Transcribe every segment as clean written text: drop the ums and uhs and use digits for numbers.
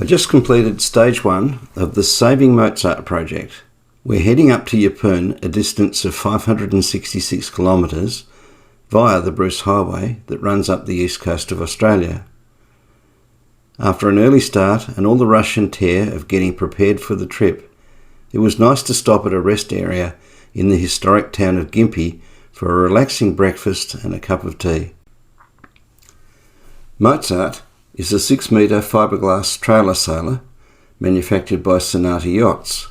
just completed stage 1 of the Saving Mozart project. We're heading up to Yeppoon, a distance of 566 kilometres, via the Bruce Highway that runs up the east coast of Australia. After an early start and all the rush and tear of getting prepared for the trip, it was nice to stop at a rest area in the historic town of Gympie for a relaxing breakfast and a cup of tea. Mozart is a 6-metre fiberglass trailer sailor manufactured by Sonata Yachts.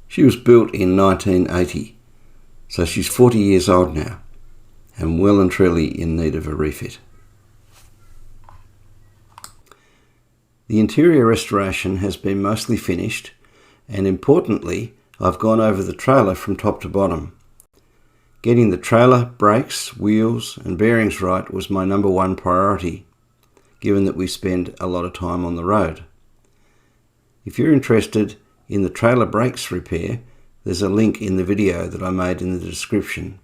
She was built in 1980, so she's 40 years old now and well and truly in need of a refit. The interior restoration has been mostly finished, and importantly, I've gone over the trailer from top to bottom. Getting the trailer, brakes, wheels and bearings right was my number one priority, given that we spend a lot of time on the road. If you're interested in the trailer brakes repair, there's a link in the video that I made in the description.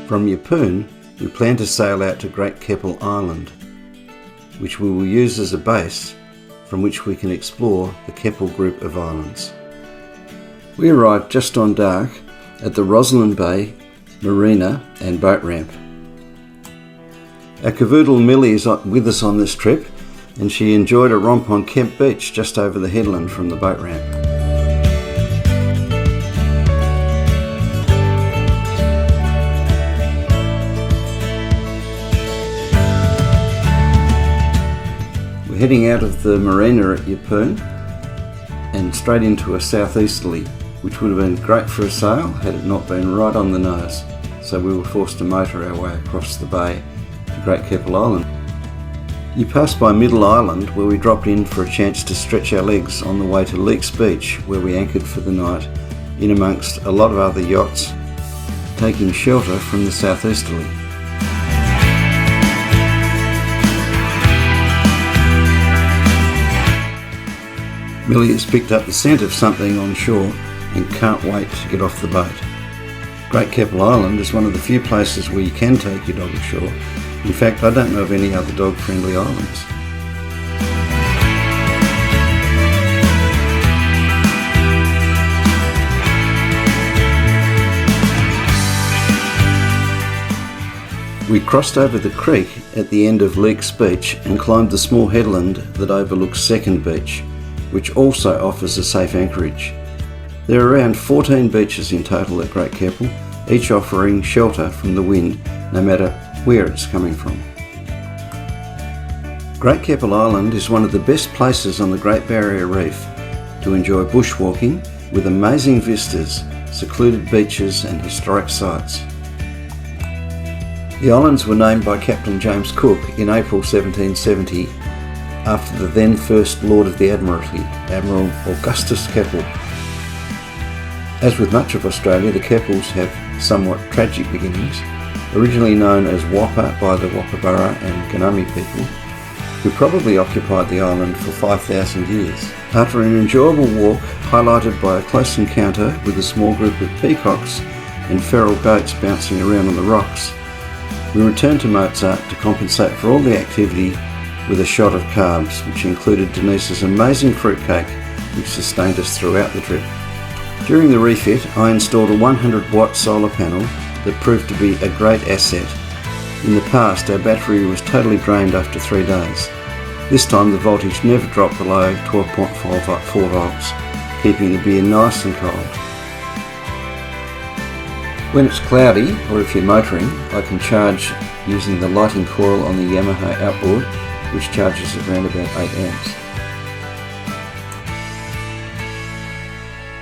From Yeppoon, we plan to sail out to Great Keppel Island, which we will use as a base from which we can explore the Keppel group of islands. We arrived just on dark at the Roslyn Bay marina and boat ramp. Our cavoodle Millie is with us on this trip, and she enjoyed a romp on Kemp Beach just over the headland from the boat ramp. We're heading out of the marina at Yeppoon and straight into a southeasterly, which would have been great for a sail had it not been right on the nose, so we were forced to motor our way across the bay to Great Keppel Island. You pass by Middle Island, where we dropped in for a chance to stretch our legs on the way to Leaks Beach, where we anchored for the night in amongst a lot of other yachts, taking shelter from the southeasterly. Millie has picked up the scent of something on shore and can't wait to get off the boat. Great Keppel Island is one of the few places where you can take your dog ashore. In fact, I don't know of any other dog-friendly islands. We crossed over the creek at the end of Leaks Beach and climbed the small headland that overlooks Second Beach, which also offers a safe anchorage. There are around 14 beaches in total at Great Keppel, each offering shelter from the wind, no matter where it's coming from. Great Keppel Island is one of the best places on the Great Barrier Reef to enjoy bushwalking with amazing vistas, secluded beaches and historic sites. The islands were named by Captain James Cook in April 1770 after the then First Lord of the Admiralty, Admiral Augustus Keppel. As with much of Australia, the Keppels have somewhat tragic beginnings. Originally known as Wappa by the Wappabara and Ganami people, who probably occupied the island for 5,000 years. After an enjoyable walk highlighted by a close encounter with a small group of peacocks and feral goats bouncing around on the rocks, we returned to Mozart to compensate for all the activity with a shot of carbs, which included Denise's amazing fruitcake, which sustained us throughout the trip. During the refit, I installed a 100-watt solar panel that proved to be a great asset. In the past, our battery was totally drained after 3 days. This time the voltage never dropped below 12.4 volts, keeping the beer nice and cold. When it's cloudy, or if you're motoring, I can charge using the lighting coil on the Yamaha outboard, which charges at around about 8 amps.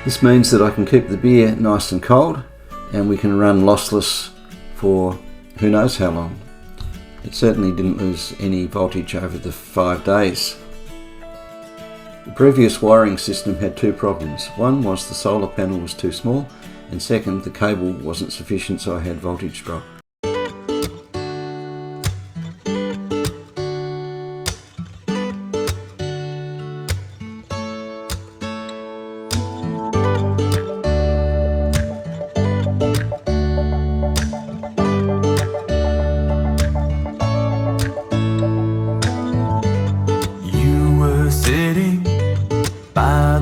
This means that I can keep the beer nice and cold, and we can run lossless for who knows how long. It certainly didn't lose any voltage over the 5 days. The previous wiring system had 2 problems. One was the solar panel was too small, and second, the cable wasn't sufficient, so I had voltage drop.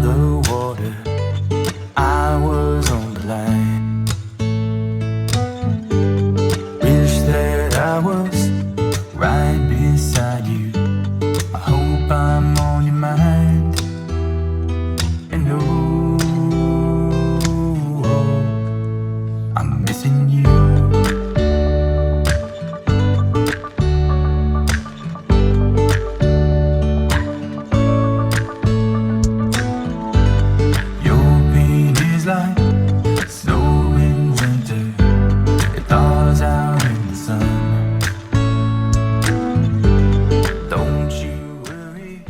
the water, I was on the line. Wish that I was right beside you. I hope I'm on your mind. And I'm missing you.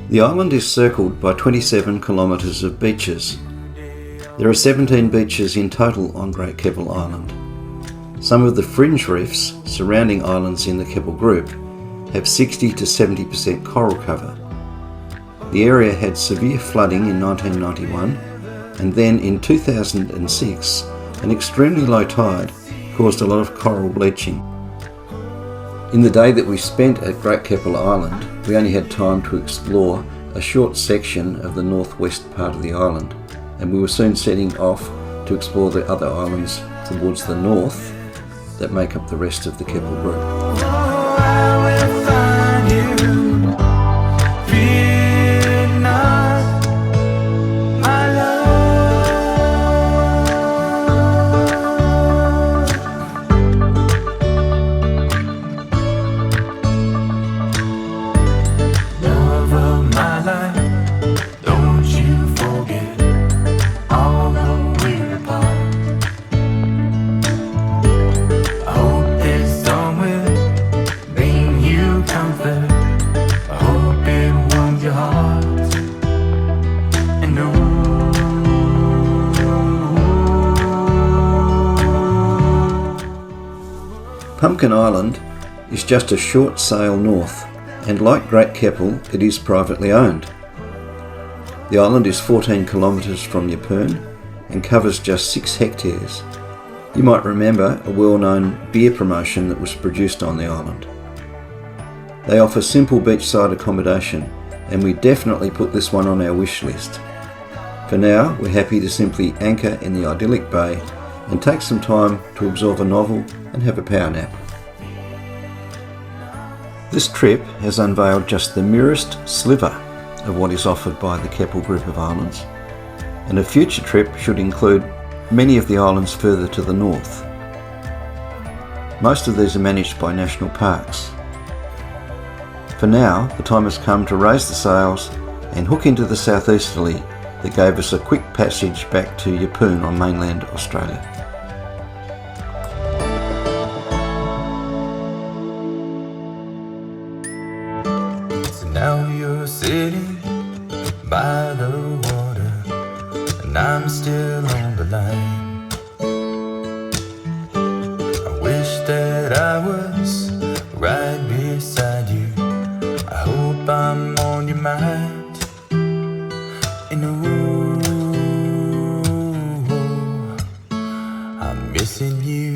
The island is circled by 27 kilometres of beaches. There are 17 beaches in total on Great Keppel Island. Some of the fringe reefs surrounding islands in the Keppel Group have 60 to 70% coral cover. The area had severe flooding in 1991, and then in 2006 an extremely low tide caused a lot of coral bleaching. In the day that we spent at Great Keppel Island, we only had time to explore a short section of the northwest part of the island, and we were soon setting off to explore the other islands towards the north that make up the rest of the Keppel Group. Pumpkin Island is just a short sail north, and like Great Keppel, it is privately owned. The island is 14 kilometres from Yeppoon and covers just 6 hectares. You might remember a well-known beer promotion that was produced on the island. They offer simple beachside accommodation, and we definitely put this one on our wish list. For now, we're happy to simply anchor in the idyllic bay and take some time to absorb a novel and have a power nap. This trip has unveiled just the merest sliver of what is offered by the Keppel Group of Islands, and a future trip should include many of the islands further to the north. Most of these are managed by national parks. For now, the time has come to raise the sails and hook into the southeasterly that gave us a quick passage back to Yeppoon on mainland Australia. Now you're sitting by the water, and I'm still on the line. I wish that I was right beside you. I hope I'm on your mind. And I'm missing you.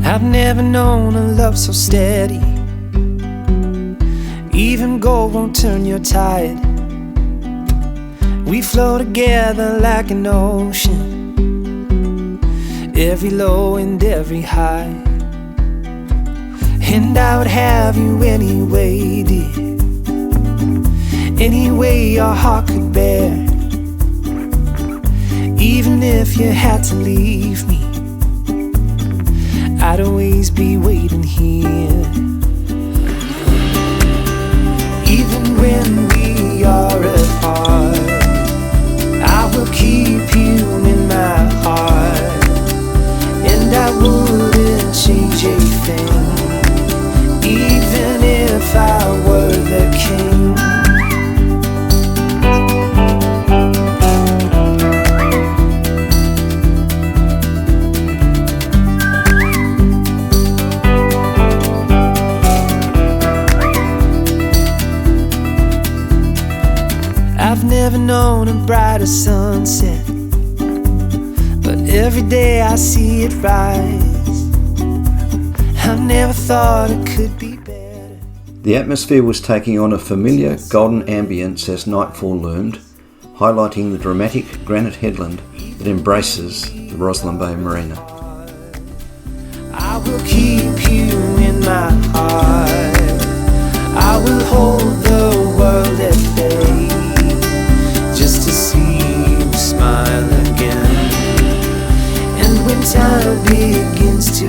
I've never known a love so steady. Even gold won't turn your tide. We flow together like an ocean, every low and every high. And I would have you anyway, dear, any way your heart could bear. Even if you had to leave me, I'd always be waiting here. Even when we are apart, I will keep you in my heart, and I wouldn't change a thing, even if I were the king. the sunset, but every day I see it rise. I never thought it could be better. The atmosphere was taking on a familiar golden ambience as nightfall loomed, highlighting the dramatic granite headland that embraces the Roslyn Bay Marina. I will keep you in my heart. I will hold the world at bay, just to see you smile again. And when time begins to